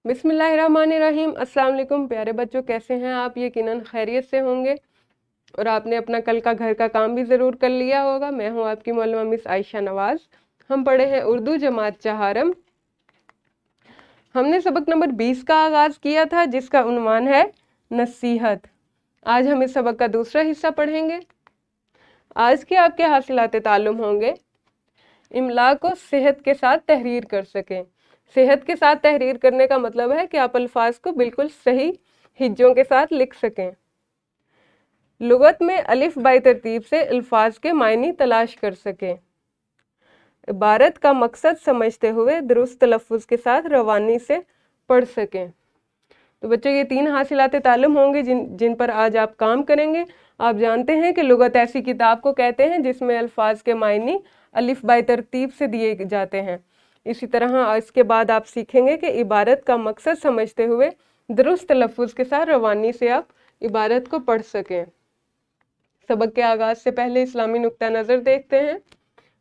बिस्मिल्लाहिर्रहमानिर्रहीम। अस्सलाम वालेकुम प्यारे बच्चों, कैसे हैं आप? यकीनन खैरियत से होंगे और आपने अपना कल का घर का काम भी ज़रूर कर लिया होगा। मैं हूं आपकी मौलमा मिस आयशा नवाज़। हम पढ़े हैं उर्दू जमात चहारम। हमने सबक नंबर 20 का आगाज़ किया था जिसका उन्वान है नसीहत। आज हम इस सबक का दूसरा हिस्सा पढ़ेंगे। आज के आपके हासिलात ताल्लुम होंगे इमला को सेहत के साथ तहरीर कर सकें। सेहत के साथ तहरीर करने का मतलब है कि आप अल्फाज को बिल्कुल सही हिज्जों के साथ लिख सकें। लुगत में अलिफ बाई तरतीब से अल्फाज के मायने तलाश कर सकें। इबारत का मकसद समझते हुए दुरुस्त तलफ़ुज़ के साथ रवानी से पढ़ सकें। तो बच्चों, ये 3 हासिलात ताल्लुम होंगे जिन पर आज आप काम करेंगे। आप जानते हैं कि लुगत ऐसी किताब को कहते हैं जिसमें अल्फाज के मायने अलिफ बाई तरतीब से दिए जाते हैं। इसी तरह इसके बाद आप सीखेंगे कि इबारत का मकसद समझते हुए दुरुस्त तलफ़ुज़ के साथ रवानी से आप इबारत को पढ़ सकें। सबक के आगाज़ से पहले इस्लामी नुक्ता नज़र देखते हैं।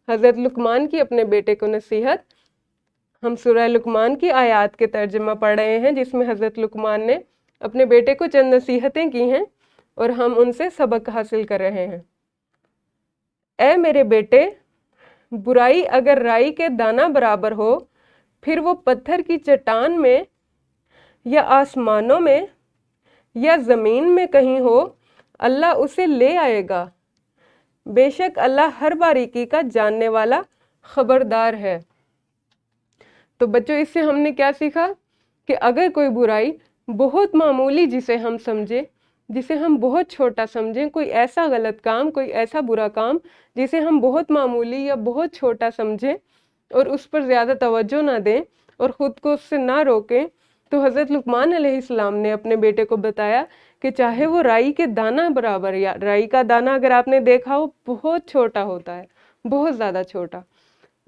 हज़रत लुकमान की अपने बेटे को नसीहत। हम सूरह लुकमान की आयत के तर्जुमा पढ़ रहे हैं जिसमें हज़रत लुकमान ने अपने बेटे को चंद नसीहतें की हैं और हम उनसे सबक हासिल कर रहे हैं। ए मेरे बेटे, बुराई अगर राई के दाना बराबर हो, फिर वो पत्थर की चट्टान में या आसमानों में या ज़मीन में कहीं हो, अल्लाह उसे ले आएगा। बेशक अल्लाह हर बारीकी का जानने वाला खबरदार है। तो बच्चों, इससे हमने क्या सीखा कि अगर कोई बुराई बहुत मामूली जिसे हम समझें, जिसे हम बहुत छोटा समझें, कोई ऐसा गलत काम, कोई ऐसा बुरा काम जिसे हम बहुत मामूली या बहुत छोटा समझें और उस पर ज़्यादा तवज्जो ना दें और ख़ुद को उससे ना रोकें, तो हज़रत लुकमान अलैहिस्सलाम ने अपने बेटे को बताया कि चाहे वो राई के दाना बराबर, या राई का दाना अगर आपने देखा हो बहुत छोटा होता है, बहुत ज़्यादा छोटा,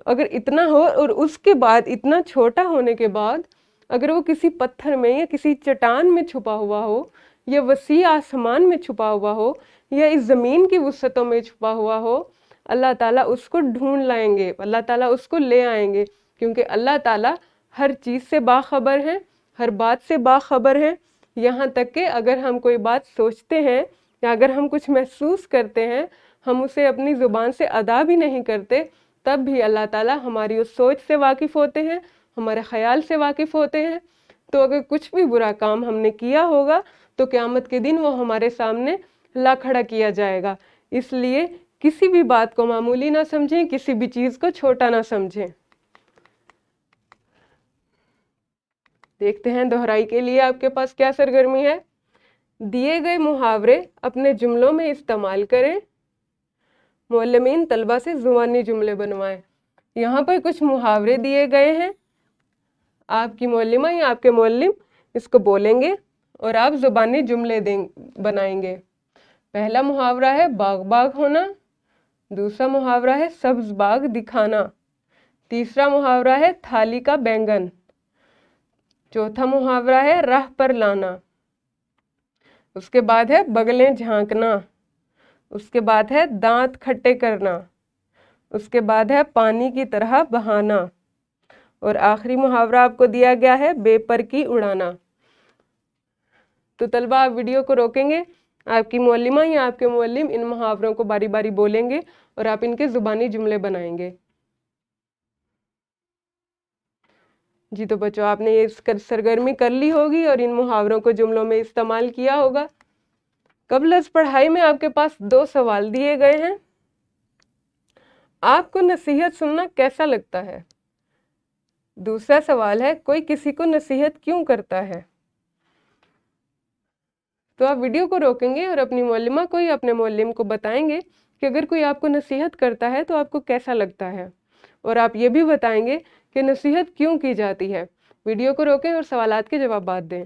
अगर इतना हो और उसके बाद इतना छोटा होने के बाद अगर वो किसी पत्थर में या किसी चट्टान में छुपा हुआ हो या वसी आसमान में छुपा हुआ हो या इस ज़मीन की वसअतों में छुपा हुआ हो, अल्लाह ताला उसको ढूंढ लाएंगे, अल्लाह ताला उसको ले आएंगे, क्योंकि अल्लाह ताला हर चीज़ से बाखबर है, हर बात से बाखबर है। यहाँ तक कि अगर हम कोई बात सोचते हैं या अगर हम कुछ महसूस करते हैं, हम उसे अपनी ज़ुबान से अदा भी नहीं करते, तब भी अल्लाह ताला हमारी उस सोच से वाकिफ़ होते हैं, हमारे ख़याल से वाकिफ़ होते हैं। तो अगर कुछ भी बुरा काम हमने किया होगा तो क़यामत के दिन वो हमारे सामने ला खड़ा किया जाएगा। इसलिए किसी भी बात को मामूली ना समझें, किसी भी चीज़ को छोटा ना समझें। देखते हैं दोहराई के लिए आपके पास क्या सरगर्मी है। दिए गए मुहावरे अपने जुमलों में इस्तेमाल करें। मुअल्लिमीन तलबा से ज़ुबानी जुमले बनवाएं। यहाँ पर कुछ मुहावरे दिए गए हैं, आपकी मुअल्लिमा या आपके मुअल्लिम इसको बोलेंगे और आप ज़ुबानी जुमले बनाएंगे। पहला मुहावरा है बाग बाग होना, दूसरा मुहावरा है सब्ज़ बाग दिखाना, तीसरा मुहावरा है थाली का बैंगन, चौथा मुहावरा है राह पर लाना, उसके बाद है बगलें झांकना, उसके बाद है दांत खट्टे करना, उसके बाद है पानी की तरह बहाना और आखिरी मुहावरा आपको दिया गया है बेपर की उड़ाना। तो तलबा, आप वीडियो को रोकेंगे, आपकी मुअल्लिमा या आपके मुअल्लिम इन मुहावरों को बारी बारी बोलेंगे और आप इनके ज़ुबानी जुमले बनाएंगे। जी तो बच्चों, आपने ये सरगर्मी कर ली होगी और इन मुहावरों को जुमलों में इस्तेमाल किया होगा। कबल अज़ पढ़ाई में आपके पास 2 सवाल दिए गए हैं। आपको नसीहत सुनना कैसा लगता है? दूसरा सवाल है कोई किसी को नसीहत क्यों करता है? तो आप वीडियो को रोकेंगे और अपनी मुअल्लिमा को या अपने मुअल्लिम को बताएंगे कि अगर कोई आपको नसीहत करता है तो आपको कैसा लगता है, और आप ये भी बताएंगे कि नसीहत क्यों की जाती है। वीडियो को रोकें और सवालात के जवाब दें।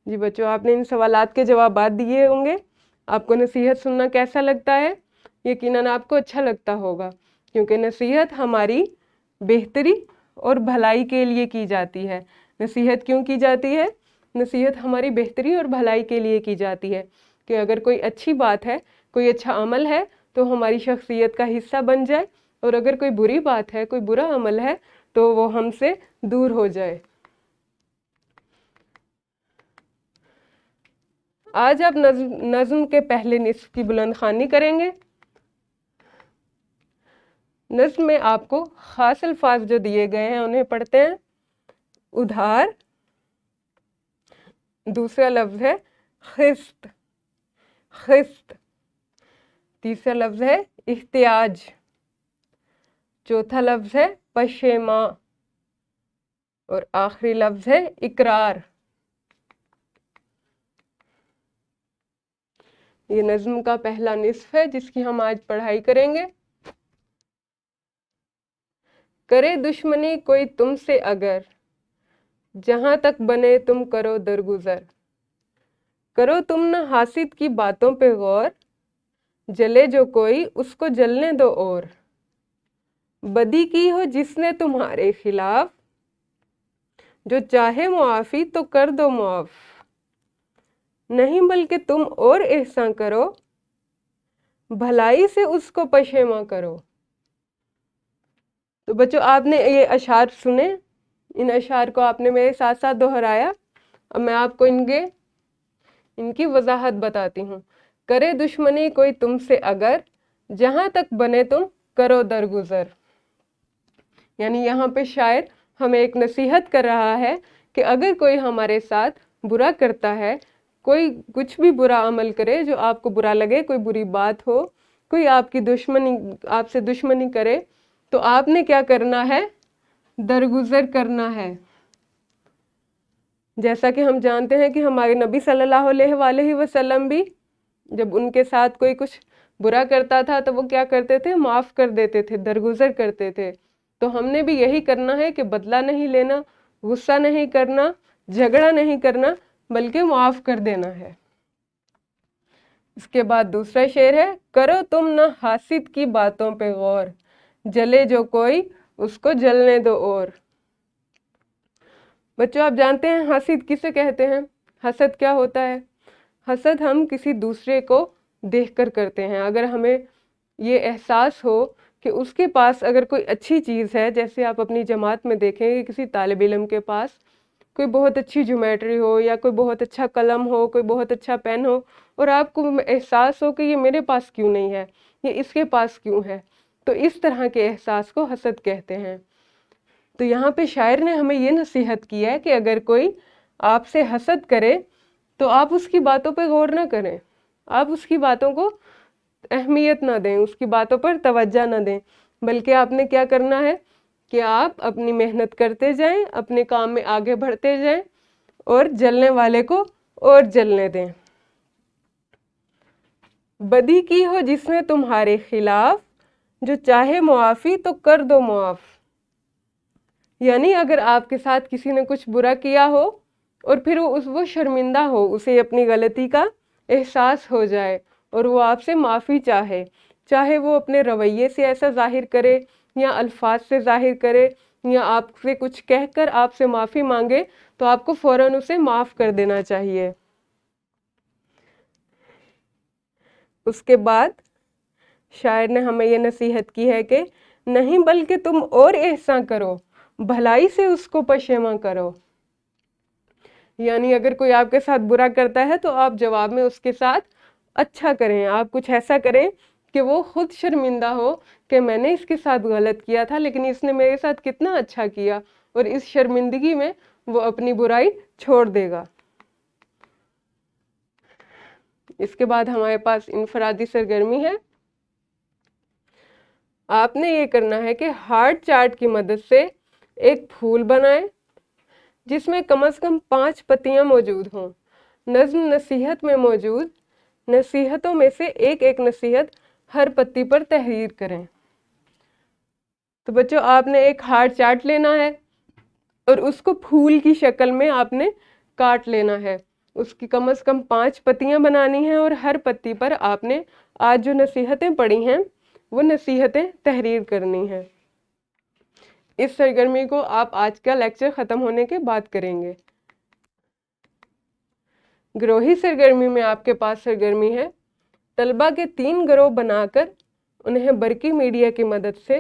जी बच्चों, आपने इन सवालात के जवाब दिए होंगे। आपको नसीहत सुनना कैसा लगता है? यकीनन आपको अच्छा लगता होगा, क्योंकि नसीहत हमारी बेहतरी और भलाई के लिए की जाती है। नसीहत क्यों की जाती है? नसीहत हमारी बेहतरी और भलाई के लिए की जाती है कि अगर कोई अच्छी बात है, कोई अच्छा अमल है तो हमारी शख्सियत का हिस्सा बन जाए, और अगर कोई बुरी बात है, कोई बुरा अमल है तो वो हमसे दूर हो जाए। आज आप नज्म के पहले निस्फ की बुलंद ख़्वानी करेंगे। नज्म में आपको ख़ास अल्फाज जो दिए गए हैं उन्हें पढ़ते हैं। उधार, दूसरा लफ्ज़ है खिस्त, खिस्त, तीसरा लफ्ज़ है इख्तियाज, चौथा लफ्ज़ है पशेमा और आखिरी लफ्ज़ है इकरार। ये नज्म का पहला निस्फ है जिसकी हम आज पढ़ाई करेंगे। करे दुश्मनी कोई तुमसे अगर, जहां तक बने तुम करो दरगुजर। करो तुम न हासिद की बातों पे गौर, जले जो कोई उसको जलने दो और। बदी की हो जिसने तुम्हारे खिलाफ, जो चाहे मुआफ़ी तो कर दो मुआफ़। नहीं बल्कि तुम और एहसान करो, भलाई से उसको पशेमा करो। तो बच्चों आपने ये अशार सुने, इन अशार को आपने मेरे साथ साथ दोहराया। अब मैं आपको इनकी वजाहत बताती हूँ। करे दुश्मनी कोई तुमसे अगर, जहाँ तक बने तुम करो दरगुजर। यानी यहाँ पे शायर हमें एक नसीहत कर रहा है कि अगर कोई हमारे साथ बुरा करता है, कोई कुछ भी बुरा अमल करे जो आपको बुरा लगे, कोई बुरी बात हो, कोई आपसे दुश्मनी करे, तो आपने क्या करना है? दरगुजर करना है। जैसा कि हम जानते हैं कि हमारे नबी सल्लल्लाहु अलैहि वसल्लम भी जब उनके साथ कोई कुछ बुरा करता था तो वो क्या करते थे? माफ़ कर देते थे, दरगुजर करते थे। तो हमने भी यही करना है कि बदला नहीं लेना, गुस्सा नहीं करना, झगड़ा नहीं करना, बल्कि माफ़ कर देना है। इसके बाद दूसरा शेर है, करो तुम न हासिद की बातों पे गौर, जले जो कोई उसको जलने दो और। बच्चों आप जानते हैं हसद किसे कहते हैं? हसद क्या होता है? हसद हम किसी दूसरे को देखकर करते हैं। अगर हमें ये एहसास हो कि उसके पास अगर कोई अच्छी चीज़ है, जैसे आप अपनी जमात में देखेंगे किसी तालिब इल्म के पास कोई बहुत अच्छी ज्योमेट्री हो या कोई बहुत अच्छा कलम हो, कोई बहुत अच्छा पेन हो, और आपको एहसास हो कि ये मेरे पास क्यों नहीं है, ये इसके पास क्यों है, तो इस तरह के एहसास को हसद कहते हैं। तो यहाँ पे शायर ने हमें ये नसीहत की है कि अगर कोई आपसे हसद करे तो आप उसकी बातों पे गौर ना करें, आप उसकी बातों को अहमियत ना दें, उसकी बातों पर तवज्जो ना दें, बल्कि आपने क्या करना है कि आप अपनी मेहनत करते जाएं, अपने काम में आगे बढ़ते जाएं और जलने वाले को और जलने दें। बदी की हो जिसने तुम्हारे खिलाफ, जो चाहे मुआफ़ी तो कर दो मुआफ़। यानी अगर आपके साथ किसी ने कुछ बुरा किया हो और फिर वो शर्मिंदा हो, उसे अपनी गलती का एहसास हो जाए और वो आपसे माफ़ी चाहे, चाहे वो अपने रवैये से ऐसा जाहिर करे या अल्फाज से जाहिर करे या आपसे कुछ कहकर आपसे माफ़ी मांगे, तो आपको फ़ौरन उसे माफ़ कर देना चाहिए। उसके बाद शायर ने हमें ये नसीहत की है कि नहीं बल्कि तुम और एहसान करो, भलाई से उसको पशेमा करो। यानी अगर कोई आपके साथ बुरा करता है तो आप जवाब में उसके साथ अच्छा करें, आप कुछ ऐसा करें कि वो खुद शर्मिंदा हो कि मैंने इसके साथ गलत किया था लेकिन इसने मेरे साथ कितना अच्छा किया, और इस शर्मिंदगी में वो अपनी बुराई छोड़ देगा। इसके बाद हमारे पास इनफरादी सरगर्मी है। आपने ये करना है कि हार्ट चार्ट की मदद से एक फूल बनाएं जिसमें कम से कम 5 पत्तियां मौजूद हों। नज्म नसीहत में मौजूद नसीहतों में से एक एक नसीहत हर पत्ती पर तहरीर करें। तो बच्चों आपने एक हार्ट चार्ट लेना है और उसको फूल की शक्ल में आपने काट लेना है। उसकी कम से कम 5 पत्तियां बनानी हैं और हर पत्ती पर आपने आज जो नसीहतें पढ़ी हैं वो नसीहतें तहरीर करनी हैं। इस सरगर्मी को आप आज का लेक्चर ख़त्म होने के बाद करेंगे। गिरोही सरगर्मी में आपके पास सरगर्मी है तलबा के 3 गिरोह बनाकर उन्हें बरकी मीडिया की मदद से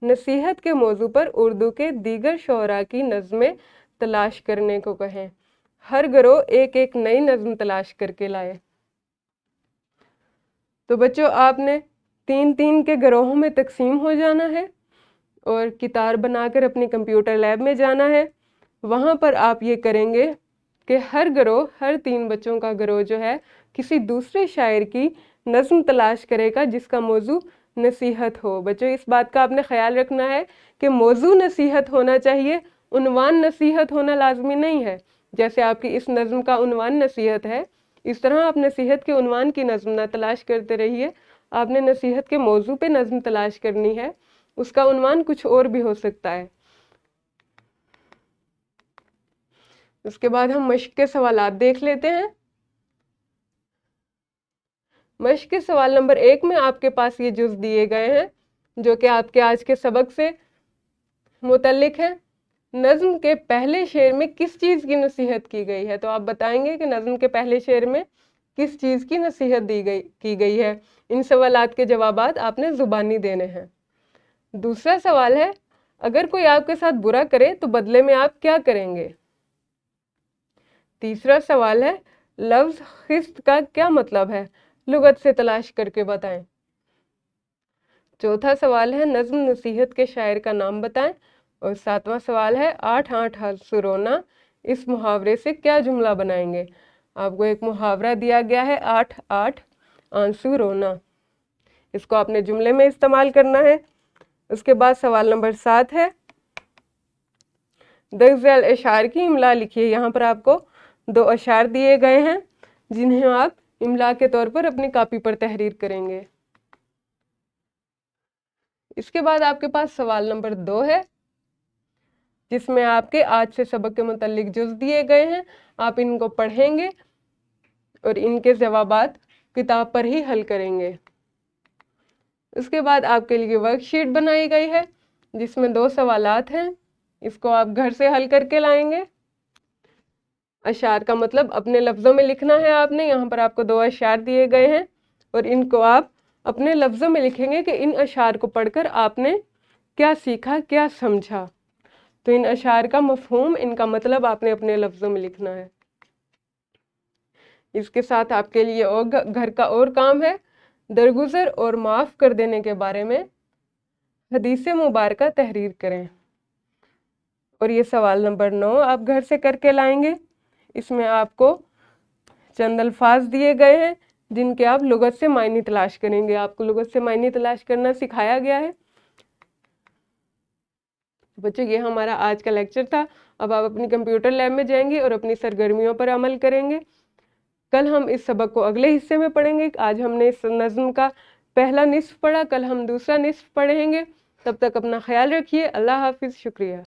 नसीहत के मौजू पर उर्दू के दीगर शोरा की नज़में तलाश करने को कहें। हर गिरोह एक एक नई नज़म तलाश करके लाए। तो बच्चों आपने 3-3 के गिरोहों में तकसीम हो जाना है और कितार बनाकर अपनी कंप्यूटर लैब में जाना है। वहाँ पर आप ये करेंगे कि हर गिरोह, हर 3 बच्चों का गिरोह जो है किसी दूसरे शायर की नज़म तलाश करेगा जिसका मौजू नसीहत हो। बच्चों इस बात का आपने ख्याल रखना है कि मौजू नसीहत होना चाहिए, उन्वान नसीहत होना लाजमी नहीं है। जैसे आपकी इस नज़म का उन्वान नसीहत है, इस तरह आप नसीहत के उन्वान की नज़म ना तलाश करते रहिए, आपने नसीहत के मौजू पे नज़म तलाश करनी है, उसका उन्वान कुछ और भी हो सकता है। उसके बाद हम मश्क के सवालात देख लेते हैं। मश्क के सवाल नंबर 1 में आपके पास ये जुज़ दिए गए हैं जो कि आपके आज के सबक से मुतल्लिक है। नज़्म के पहले शेर में किस चीज़ की नसीहत की गई है? तो आप बताएंगे कि नज़्म के पहले शेर में किस चीज़ की नसीहत की गई है। इन सवालात के जवाबात आपने ज़ुबानी देने हैं। दूसरा सवाल है, अगर कोई आपके साथ बुरा करे तो बदले में आप क्या करेंगे? तीसरा सवाल है, लफ्ज़ खिस्त का क्या मतलब है? लुगत से तलाश करके बताएं। चौथा सवाल है, नज़्म नसीहत के शायर का नाम बताएं। और 7वां सवाल है, 8-8 आंसू रोना, इस मुहावरे से क्या जुमला बनाएंगे? आपको एक मुहावरा दिया गया है 8-8 आंसू रोना, इसको आपने जुमले में इस्तेमाल करना है। उसके बाद सवाल नंबर 7 है, दर्ज़ अशार की इमला लिखिए। यहाँ पर आपको 2 अशार दिए गए हैं जिन्हें आप इमला के तौर पर अपनी कॉपी पर तहरीर करेंगे। इसके बाद आपके पास सवाल नंबर 2 है जिसमें आपके आज से सबक के मुतालिक जुज़ दिए गए हैं। आप इनको पढ़ेंगे और इनके जवाबात किताब पर ही हल करेंगे। उसके बाद आपके लिए वर्कशीट बनाई गई है जिसमें 2 सवालात हैं, इसको आप घर से हल करके लाएंगे। अशार का मतलब अपने लफ्ज़ों में लिखना है आपने। यहाँ पर आपको 2 अशार दिए गए हैं और इनको आप अपने लफ्ज़ों में लिखेंगे कि इन अशार को पढ़कर आपने क्या सीखा, क्या समझा। तो इन अशार का मफ़हूम, इनका मतलब आपने अपने लफ्ज़ों में लिखना है। इसके साथ आपके लिए और घर का और काम है, दरगुजर और माफ़ कर देने के बारे में हदीस मुबारका तहरीर करें। और ये सवाल नंबर 9 आप घर से करके लाएंगे। इसमें आपको चंद अल्फाज दिए गए हैं जिनके आप लुगत से मायने तलाश करेंगे। आपको लुगत से मायने तलाश करना सिखाया गया है। बच्चों ये हमारा आज का लेक्चर था। अब आप अपनी कंप्यूटर लैब में जाएंगे और अपनी सरगर्मियों पर अमल करेंगे। कल हम इस सबक को अगले हिस्से में पढ़ेंगे। आज हमने इस नज़्म का पहला निस्फ पढ़ा, कल हम दूसरा निस्फ पढ़ेंगे। तब तक अपना ख्याल रखिए। अल्लाह हाफिज़, शुक्रिया।